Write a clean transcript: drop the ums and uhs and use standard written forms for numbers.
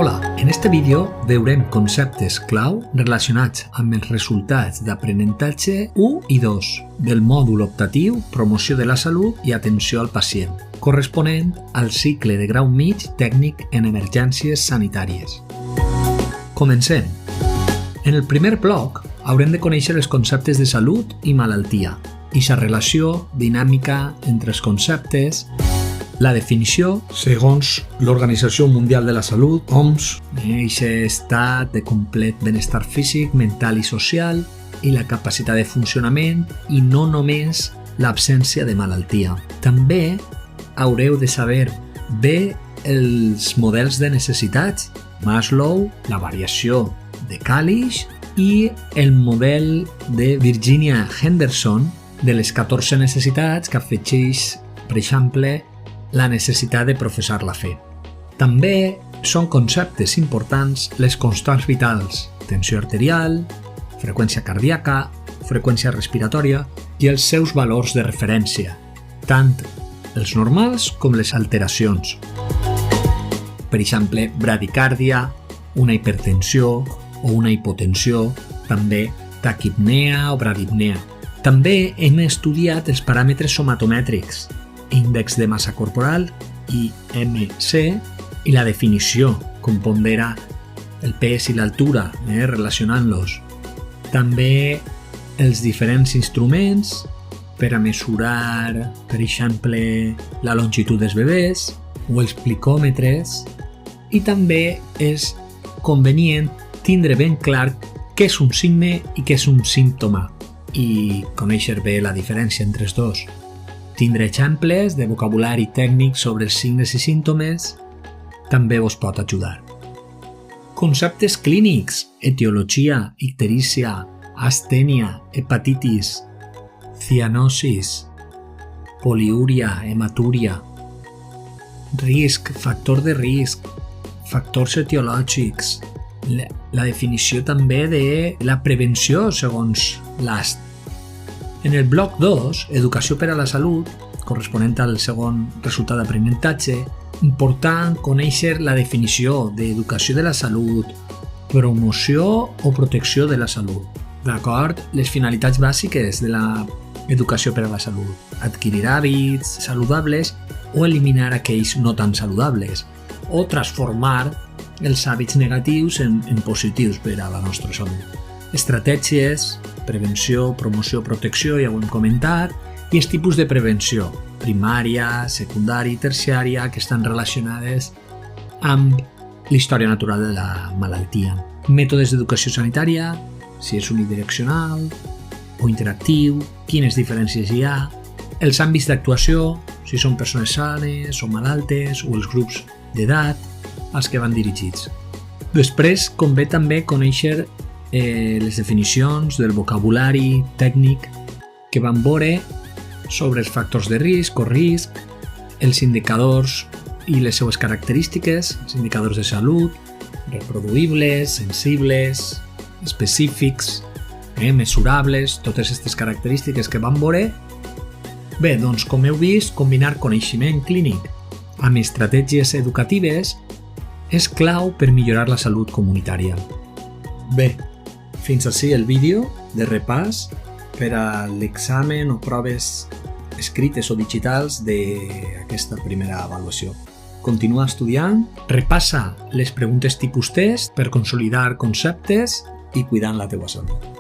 Hola, en este vídeo veurem conceptes clau relacionats amb els resultats d'aprenentatge 1 i 2 del mòdul optatiu Promoció de la Salut i Atenció al Pacient, corresponent al cicle de grau mig tècnic en emergències sanitàries. Comencem. En el primer bloc haurem de conèixer els conceptes de salut i malaltia i la relació dinàmica entre els conceptes, la definició, segons l'Organització Mundial de la Salut, OMS, aquest estat de complet benestar físic, mental i social i la capacitat de funcionament i no només l'absència de malaltia. També haureu de saber bé els models de necessitats, Maslow, la variació de Kalish i el model de Virginia Henderson de les 14 necessitats que afegeix, per exemple, la necessitat de professar la fe. També són conceptes importants les constants vitals, tensió arterial, freqüència cardíaca, freqüència respiratòria i els seus valors de referència, tant els normals com les alteracions. Per exemple, bradicàrdia, una hipertensió o una hipotensió, també taquipnea o bradipnea. També hem estudiat els paràmetres somatomètrics, índex de massa corporal, IMC, i la definició, com pondera el pes i l'altura, relacionant-los. També els diferents instruments per a mesurar, per exemple, la longitud dels bebès o els plicòmetres, i també és convenient tindre ben clar què és un signe i què és un símptoma i conèixer bé la diferència entre els dos. Tindre exemples de vocabulari tècnic sobre els signes i símptomes també us pot ajudar. Conceptes clínics, etiologia, icterícia, astènia, hepatitis, cianosis, poliúria, hematúria, risc, factor de risc, factors etiològics, la definició també de la prevenció segons l'AST. En el bloc 2, Educació per a la Salut, corresponent al segon resultat d'aprenentatge, important conèixer la definició d'educació de la salut, promoció o protecció de la salut. D'acord? Les finalitats bàsiques de l'educació per a la salut. Adquirir hàbits saludables o eliminar aquells no tan saludables, o transformar els hàbits negatius en positius per a la nostra salut. Estratègies, prevenció, promoció, protecció, ja ho hem comentat, i els tipus de prevenció, primària, secundària i terciària, que estan relacionades amb la història natural de la malaltia. Mètodes d'educació sanitària, si és unidireccional o interactiu, quines diferències hi ha, els àmbits d'actuació, si són persones sanes o malaltes, o els grups d'edat als que van dirigits. Després convé també conèixer les definicions del vocabulari tècnic que van veure sobre els factors de risc o risc, els indicadors i les seues característiques, els indicadors de salut, reproduïbles, sensibles, específics, mesurables, totes aquestes característiques que van veure. Bé, doncs com heu vist, combinar coneixement clínic amb estratègies educatives és clau per millorar la salut comunitària. Bé, fins ací el vídeo de repàs per a l'examen o proves escrites o digitals d'aquesta primera avaluació. Continua estudiant, repassa les preguntes tipus test per consolidar conceptes i cuidant la teua salut.